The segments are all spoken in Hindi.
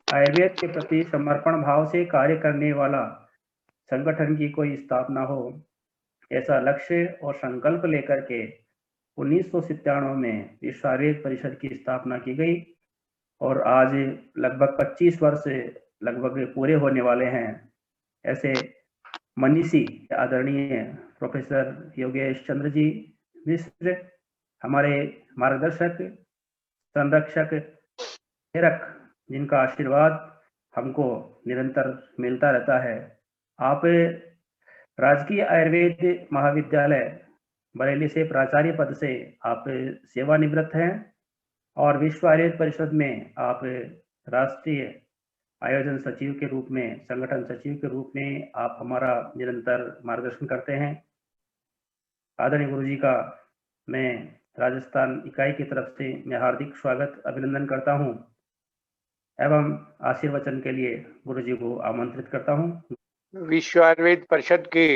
आयुर्वेद के प्रति समर्पण भाव से कार्य करने वाला संगठन की कोई स्थापना हो, ऐसा लक्ष्य और संकल्प लेकर के 1997 में विश्व आयुर्वेद परिषद की स्थापना की गई और आज लगभग 25 वर्ष लगभग पूरे होने वाले हैं। ऐसे मनीषी आदरणीय प्रोफेसर योगेश चंद्र जी मिश्र हमारे मार्गदर्शक, संरक्षक, प्रेरक, जिनका आशीर्वाद हमको निरंतर मिलता रहता है। आप राजकीय आयुर्वेद महाविद्यालय बरेली से प्राचार्य पद से आप सेवानिवृत्त हैं और विश्व आयुर्वेद परिषद में आप राष्ट्रीय आयोजन सचिव के रूप में, संगठन सचिव के रूप में आप हमारा निरंतर मार्गदर्शन करते हैं। आदरणीय गुरु जी का मैं राजस्थान इकाई की तरफ से मैं हार्दिक स्वागत अभिनंदन करता हूं एवं आशीर्वचन के लिए गुरु जी को आमंत्रित करता हूं। विश्व आयुर्वेद परिषद की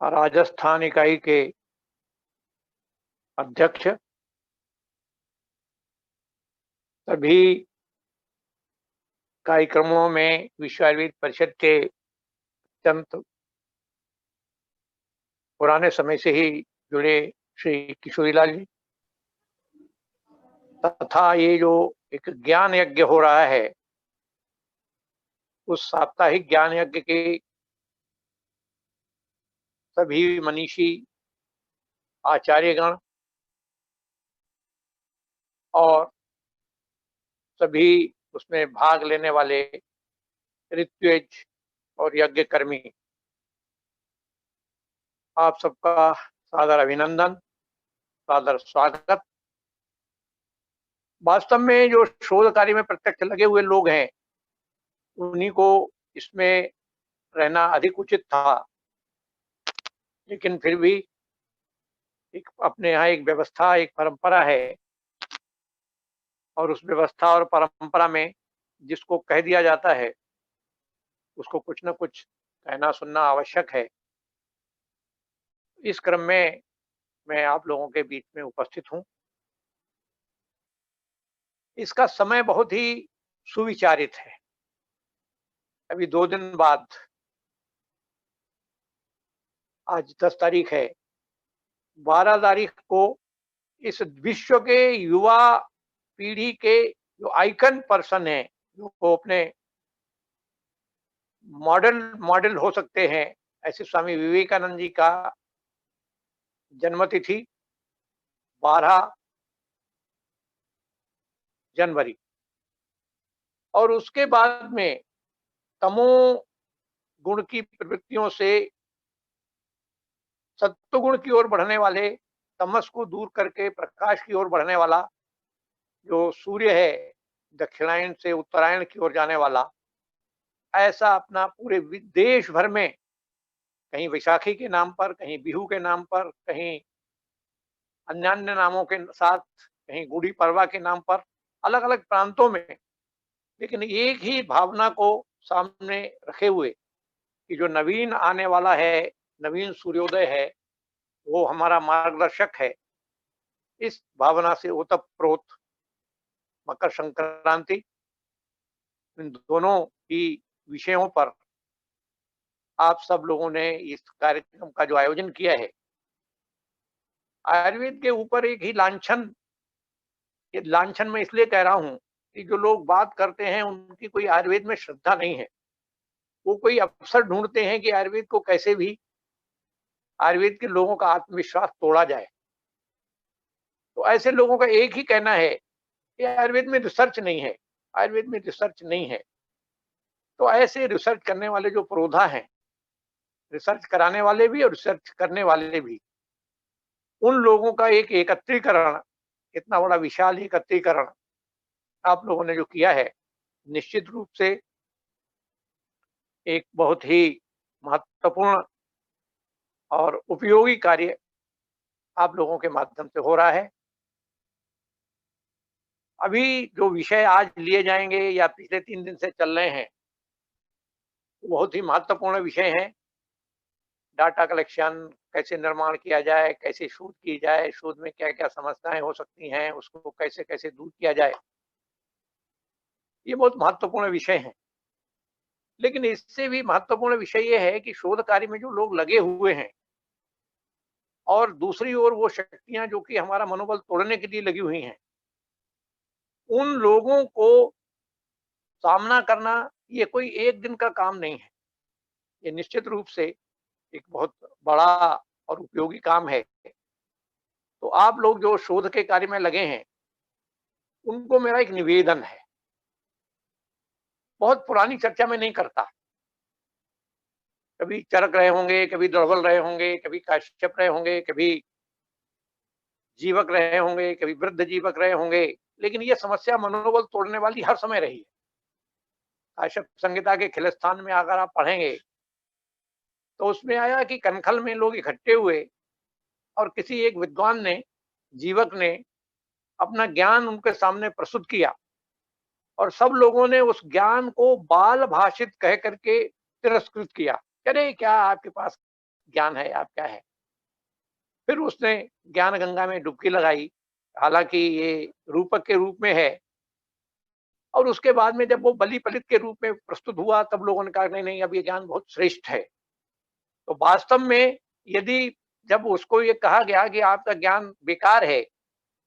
राजस्थान इकाई के अध्यक्ष, सभी कार्यक्रमों में विश्व आयुर्वेद परिषद के अत्यंत पुराने समय से ही जुड़े श्री किशोरीलाल जी, तथा ये जो एक ज्ञान यज्ञ हो रहा है, उस साप्ताहिक ज्ञान यज्ञ के सभी मनीषी आचार्यगण और सभी उसमें भाग लेने वाले ऋत्विज और यज्ञ कर्मी, आप सबका सादर अभिनंदन, सादर स्वागत। वास्तव में जो शोध कार्य में प्रत्यक्ष लगे हुए लोग हैं, उन्हीं को इसमें रहना अधिक उचित था, लेकिन फिर भी एक अपने यहाँ एक व्यवस्था, एक परंपरा है और उस व्यवस्था और परंपरा में जिसको कह दिया जाता है उसको कुछ न कुछ कहना सुनना आवश्यक है। इस क्रम में मैं आप लोगों के बीच में उपस्थित हूँ। इसका समय बहुत ही सुविचारित है। अभी 2 दिन बाद, आज 10 तारीख है, 12 तारीख को इस विश्व के युवा पीढ़ी के जो आइकन पर्सन हैं, जो अपने मॉडल हो सकते हैं, ऐसे स्वामी विवेकानंद जी का जन्मतिथि 12 जनवरी, और उसके बाद में तमो गुण की प्रवृत्तियों से सत्व गुण की ओर बढ़ने वाले, तमस को दूर करके प्रकाश की ओर बढ़ने वाला जो सूर्य है, दक्षिणायन से उत्तरायण की ओर जाने वाला, ऐसा अपना पूरे देश भर में, कहीं वैशाखी के नाम पर, कहीं बिहू के नाम पर, कहीं अन्य नामों के साथ, कहीं गुड़ी पड़वा के नाम पर, अलग अलग प्रांतों में, लेकिन एक ही भावना को सामने रखे हुए कि जो नवीन आने वाला है, नवीन सूर्योदय है, वो हमारा मार्गदर्शक है। इस भावना से ओतप्रोत मकर संक्रांति, इन दोनों ही विषयों पर आप सब लोगों ने इस कार्यक्रम का जो आयोजन किया है, आयुर्वेद के ऊपर एक ही लांछन, ये लांछन मैं इसलिए कह रहा हूं कि जो लोग बात करते हैं उनकी कोई आयुर्वेद में श्रद्धा नहीं है। वो कोई अवसर ढूंढते हैं कि आयुर्वेद को कैसे भी, आयुर्वेद के लोगों का आत्मविश्वास तोड़ा जाए। तो ऐसे लोगों का एक ही कहना है कि आयुर्वेद में रिसर्च नहीं है, आयुर्वेद में रिसर्च नहीं है। तो ऐसे रिसर्च करने वाले जो पुरोधा हैं, रिसर्च कराने वाले भी और रिसर्च करने वाले भी, उन लोगों का एक एकत्रीकरण, इतना बड़ा विशाल एकत्रीकरण आप लोगों ने जो किया है, निश्चित रूप से एक बहुत ही महत्वपूर्ण और उपयोगी कार्य आप लोगों के माध्यम से हो रहा है। अभी जो विषय आज लिए जाएंगे या पिछले 3 दिन से चल रहे हैं, बहुत ही महत्वपूर्ण विषय हैं। डाटा कलेक्शन कैसे निर्माण किया जाए, कैसे शोध की जाए, शोध में क्या क्या समस्याएं हो सकती हैं, उसको कैसे कैसे दूर किया जाए, ये बहुत महत्वपूर्ण विषय है। लेकिन इससे भी महत्वपूर्ण विषय ये है कि शोध कार्य में जो लोग लगे हुए हैं और दूसरी ओर वो शक्तियां जो कि हमारा मनोबल तोड़ने के लिए लगी हुई हैं, उन लोगों को सामना करना ये कोई एक दिन का काम नहीं है। ये निश्चित रूप से एक बहुत बड़ा और उपयोगी काम है। तो आप लोग जो शोध के कार्य में लगे हैं, उनको मेरा एक निवेदन है। बहुत पुरानी चर्चा मैं नहीं करता। कभी चरक रहे होंगे, कभी दड़बल रहे होंगे, कभी काश्यप रहे होंगे, कभी जीवक रहे होंगे, कभी वृद्ध जीवक रहे होंगे, लेकिन ये समस्या मनोबल तोड़ने वाली हर समय रही है। काश्यप संहिता के खिलस्तान में अगर आप पढ़ेंगे, तो उसमें आया कि कनखल में लोग इकट्ठे हुए और किसी एक विद्वान ने, जीवक ने अपना ज्ञान उनके सामने प्रस्तुत किया और सब लोगों ने उस ज्ञान को बाल भाषित कह करके तिरस्कृत किया। अरे क्या आपके पास ज्ञान है, आप क्या है। फिर उसने ज्ञान गंगा में डुबकी लगाई, हालांकि ये रूपक के रूप में है, और उसके बाद में जब वो बलि पलित के रूप में प्रस्तुत हुआ, तब लोगों ने कहा नहीं नहीं, अब ये ज्ञान बहुत श्रेष्ठ है। तो वास्तव में यदि जब उसको ये कहा गया कि आपका ज्ञान बेकार है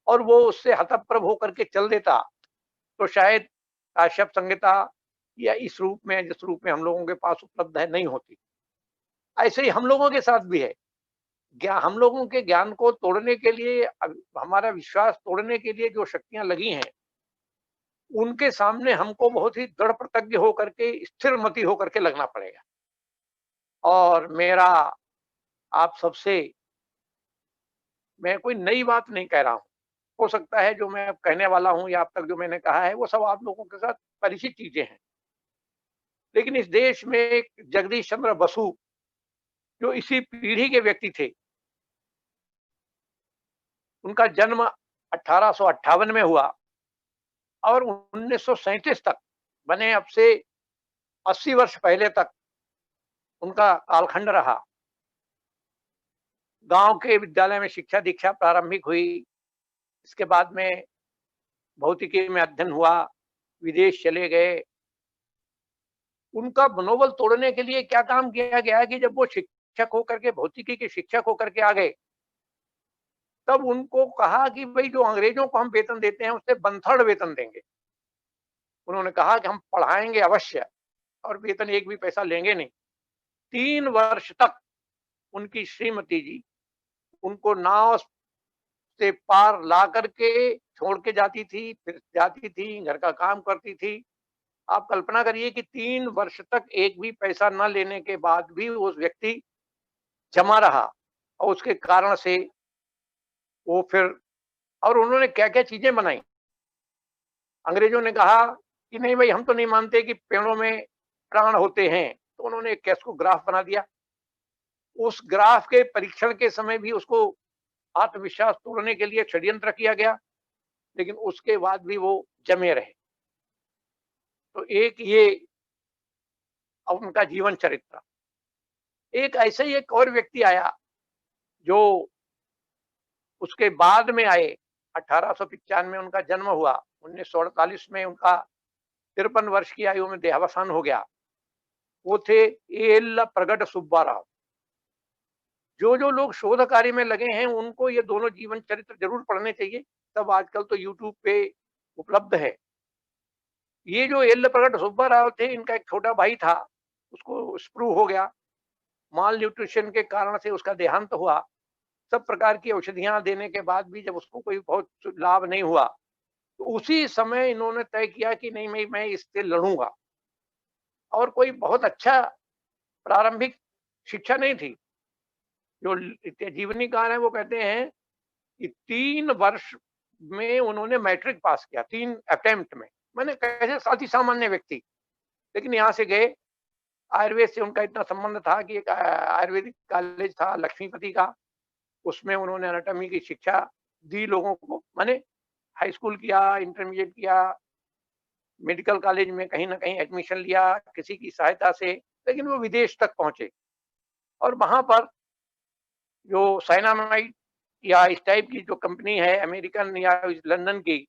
और वो उससे हतप्रभ होकर के चल देता, तो शायद काश्यप संहिता या इस रूप में, जिस रूप में हम लोगों के पास उपलब्ध है, नहीं होती। ऐसे ही हम लोगों के साथ भी है। हम लोगों के ज्ञान को तोड़ने के लिए, हमारा विश्वास तोड़ने के लिए जो शक्तियां लगी हैं, उनके सामने हमको बहुत ही दृढ़ प्रतिज्ञ होकर के, स्थिर मति होकर के लगना पड़ेगा। और मेरा आप सबसे, मैं कोई नई बात नहीं कह रहा हूं, हो सकता है जो मैं अब कहने वाला हूं या अब तक जो मैंने कहा है वो सब आप लोगों के साथ परिचित चीजें हैं। लेकिन इस देश में एक जगदीश चंद्र बसु, जो इसी पीढ़ी के व्यक्ति थे, उनका जन्म 1858 में हुआ और 1937 तक, बने अब से 80 वर्ष पहले तक उनका कालखंड रहा। गांव के विद्यालय में शिक्षा दीक्षा प्रारंभिक हुई, इसके बाद में भौतिकी में अध्ययन हुआ, विदेश चले गए। उनका मनोबल तोड़ने के लिए क्या काम किया गया कि जब वो शिक्षक होकर के, भौतिकी के शिक्षक होकर के आ गए, तब उनको कहा कि भाई जो अंग्रेजों को हम वेतन देते हैं उससे 1/3 वेतन देंगे। उन्होंने कहा कि हम पढ़ाएंगे अवश्य और वेतन एक भी पैसा लेंगे नहीं। 3 वर्ष तक उनकी श्रीमती जी उनको नाव से पार ला करके छोड़ के जाती थी, फिर जाती थी, घर का काम करती थी। आप कल्पना करिए कि 3 वर्ष तक एक भी पैसा न लेने के बाद भी उस व्यक्ति जमा रहा, और उसके कारण से वो फिर, और उन्होंने क्या-क्या चीजें बनाई। अंग्रेजों ने कहा कि नहीं भाई, हम तो नहीं मानते कि पेड़ों में प्राण होते हैं, तो उन्होंने एक कैस को ग्राफ बना दिया। उस ग्राफ के परीक्षण के समय भी उसको आत्मविश्वास तोड़ने के लिए षड्यंत्र किया गया, लेकिन उसके बाद भी वो जमे रहे। तो एक ये उनका जीवन चरित्र। एक ऐसे ही एक और व्यक्ति आया जो उसके बाद में आए। 1895 में उनका जन्म हुआ, 1948 में उनका 53 वर्ष की आयु में देहावसान हो गया। वो थे एल प्रगट सुब्बा राव। जो लोग शोध कार्य में लगे हैं उनको ये दोनों जीवन चरित्र जरूर पढ़ने चाहिए। तब आजकल तो यूट्यूब पे उपलब्ध है। ये जो एल प्रगट सुब्बा राव थे, इनका एक छोटा भाई था, उसको स्प्रू हो गया, माल न्यूट्रिशन के कारण से उसका देहांत हुआ। सब प्रकार की औषधियां देने के बाद भी जब उसको कोई बहुत लाभ नहीं हुआ, तो उसी समय इन्होंने तय किया कि नहीं, मैं इससे लड़ूंगा। और कोई बहुत अच्छा प्रारंभिक शिक्षा नहीं थी। जो जीवनीकार है वो कहते हैं कि 3 वर्ष में उन्होंने मैट्रिक पास किया, 3 अटेम्प्ट में। मैंने कैसे अति सामान्य व्यक्ति, लेकिन यहाँ से गए। आयुर्वेद से उनका इतना संबंध था कि एक आयुर्वेदिक कॉलेज था लक्ष्मीपति का, उसमें उन्होंने एनाटॉमी की शिक्षा दी लोगों को। मैंने हाई स्कूल किया, इंटरमीडिएट किया, मेडिकल कॉलेज में कहीं ना कहीं एडमिशन लिया किसी की सहायता से, लेकिन वो विदेश तक पहुंचे और वहां पर जो साइनामाइड या इस टाइप की जो कंपनी है अमेरिकन या लंदन की,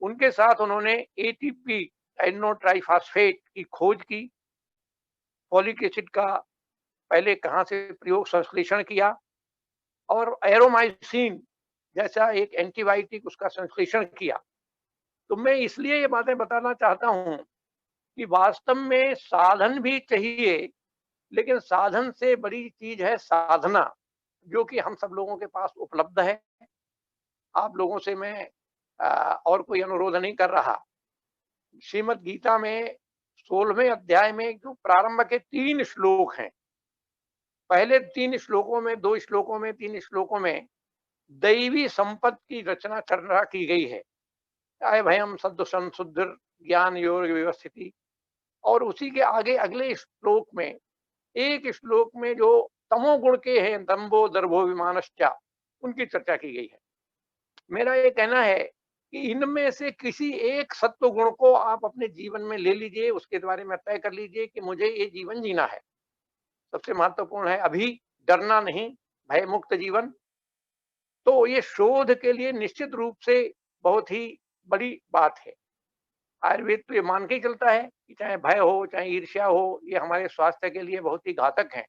उनके साथ उन्होंने एटीपी एनो ट्राइफॉस्फेट की खोज की, फॉलिक एसिड का पहले कहाँ से प्रयोग संश्लेषण किया, और एरोमाइसिन जैसा एक एंटीबायोटिक उसका संश्लेषण किया। तो मैं इसलिए ये बातें बताना चाहता हूँ कि वास्तव में साधन भी चाहिए, लेकिन साधन से बड़ी चीज है साधना, जो कि हम सब लोगों के पास उपलब्ध है। आप लोगों से मैं और कोई अनुरोध नहीं कर रहा। श्रीमद् गीता में 16वें अध्याय में जो प्रारंभ के 3 श्लोक हैं, पहले 3 श्लोकों में, 2 श्लोकों में, 3 श्लोकों में दैवी संपत्ति की रचना चर्चा की गई है। आय भयम सद्दु संशुद्धिर ज्ञान योग व्यवस्थिति। और उसी के आगे अगले श्लोक में, एक श्लोक में जो तमोगुण के हैं, दंभो दर्भो विमानश्चा, उनकी चर्चा की गई है। मेरा ये कहना है कि इनमें से किसी एक सत्व गुण को आप अपने जीवन में ले लीजिए, उसके बारे में तय कर लीजिए कि मुझे ये जीवन जीना है। सबसे महत्वपूर्ण है अभी डरना नहीं, भय मुक्त जीवन। तो ये शोध के लिए निश्चित रूप से बहुत ही बड़ी बात है। आयुर्वेद तो ये मान के ही चलता है कि चाहे भय हो, चाहे ईर्ष्या हो, ये हमारे स्वास्थ्य के लिए बहुत ही घातक है।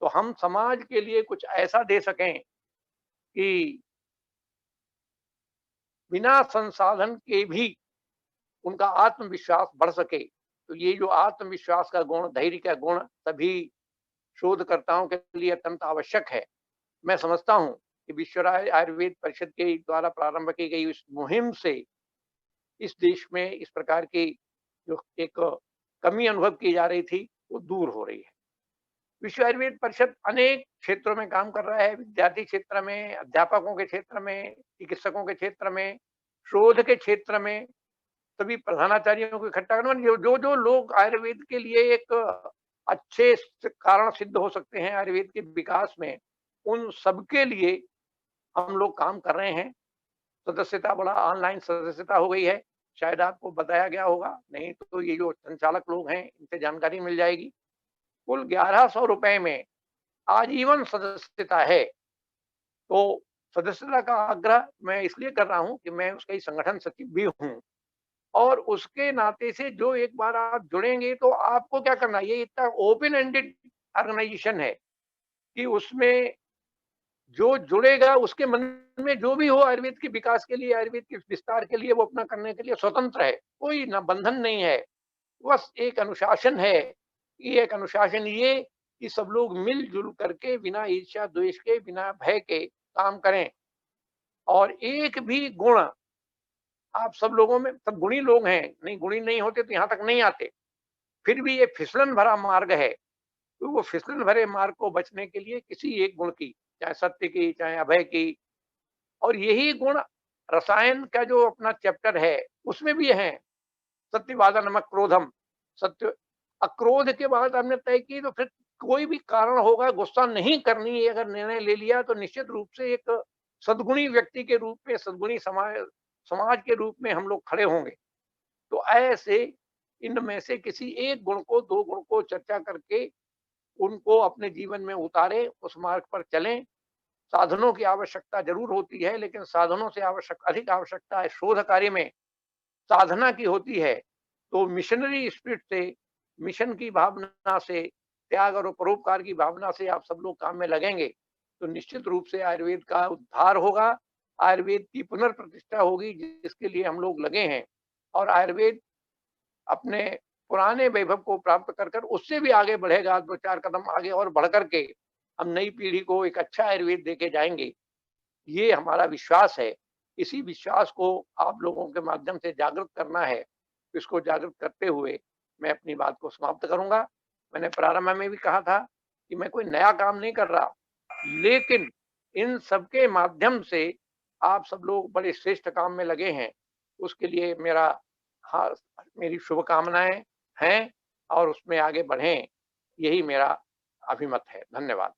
तो हम समाज के लिए कुछ ऐसा दे सकें कि बिना संसाधन के भी उनका आत्मविश्वास बढ़ सके। तो ये जो आत्मविश्वास का गुण, धैर्य का गुण सभी शोधकर्ताओं के लिए अत्यंत आवश्यक है। मैं समझता हूँ कि विश्व आयुर्वेद परिषद के द्वारा प्रारंभ की गई इस मुहिम से इस देश में इस प्रकार की जो एक कमी अनुभव की जा रही थी, वो दूर हो रही है। विश्व आयुर्वेद परिषद अनेक क्षेत्रों में काम कर रहा है, विद्यार्थी क्षेत्र में, अध्यापकों के क्षेत्र में, चिकित्सकों के क्षेत्र में, शोध के क्षेत्र में, सभी प्रधानाचार्यों को इकट्ठा करना, जो लोग आयुर्वेद के लिए एक अच्छे कारण सिद्ध हो सकते हैं आयुर्वेद के विकास में, उन सबके लिए हम लोग काम कर रहे हैं। सदस्यता बड़ा ऑनलाइन सदस्यता हो गई है, शायद आपको बताया गया होगा, नहीं तो ये जो संचालक लोग हैं इनसे जानकारी मिल जाएगी। कुल 1100 रुपए में आजीवन सदस्यता है। तो सदस्यता का आग्रह मैं इसलिए कर रहा हूँ कि मैं उसका ही संगठन सचिव भी हूँ, और उसके नाते से जो एक बार आप जुड़ेंगे तो आपको क्या करना है, ये इतना ओपन एंडेड ऑर्गेनाइजेशन है कि उसमें जो जुड़ेगा उसके मन में जो भी हो आयुर्वेद के विकास के लिए, आयुर्वेद के विस्तार के लिए, वो अपना करने के लिए स्वतंत्र है। कोई ना बंधन नहीं है, बस एक अनुशासन है। ये एक अनुशासन ये कि सब लोग मिलजुल करके बिना ईर्ष्या द्वेष के, बिना भय के काम करें। और एक भी गुण, आप सब लोगों में सब गुणी लोग हैं, नहीं गुणी नहीं होते तो यहाँ तक नहीं आते। फिर भी ये फिसलन भरा मार्ग है, तो वो फिसलन भरे मार्ग को बचने के लिए किसी एक गुण की, चाहे सत्य की, चाहे अभय की, और यही गुण रसायन का जो अपना चैप्टर है उसमें भी है। सत्यवादा नमक क्रोधम, सत्य अक्रोध के बाद हमने तय की, तो फिर कोई भी कारण होगा, गुस्सा नहीं करनी है अगर निर्णय ले लिया, तो निश्चित रूप से एक सद्गुणी व्यक्ति के रूप में, सद्गुणी समाज के रूप में हम लोग खड़े होंगे। तो ऐसे इनमें से किसी एक गुण को, 2 गुण को चर्चा करके उनको अपने जीवन में उतारें, उस मार्ग पर चलें। साधनों की आवश्यकता जरूर होती है, लेकिन साधनों से अधिक आवश्यकता है शोध कार्य में, साधना की होती है। तो मिशनरी स्पिरिट से, मिशन की भावना से, त्याग और परोपकार की भावना से आप सब लोग काम में लगेंगे, तो निश्चित रूप से आयुर्वेद का उद्धार होगा, आयुर्वेद की पुनर्प्रतिष्ठा होगी, जिसके लिए हम लोग लगे हैं। और आयुर्वेद अपने पुराने वैभव को प्राप्त कर कर उससे भी आगे बढ़ेगा, 2-4 कदम आगे और बढ़ कर के हम नई पीढ़ी को एक अच्छा आयुर्वेद देके जाएंगे। ये हमारा विश्वास है। इसी विश्वास को आप लोगों के माध्यम से जागृत करना है। इसको जागृत करते हुए मैं अपनी बात को समाप्त करूंगा। मैंने प्रारंभ में भी कहा था कि मैं कोई नया काम नहीं कर रहा, लेकिन इन सबके माध्यम से आप सब लोग बड़े श्रेष्ठ काम में लगे हैं, उसके लिए मेरा हाँ, मेरी शुभकामनाएं हैं, और उसमें आगे बढ़ें, यही मेरा अभिमत है। धन्यवाद।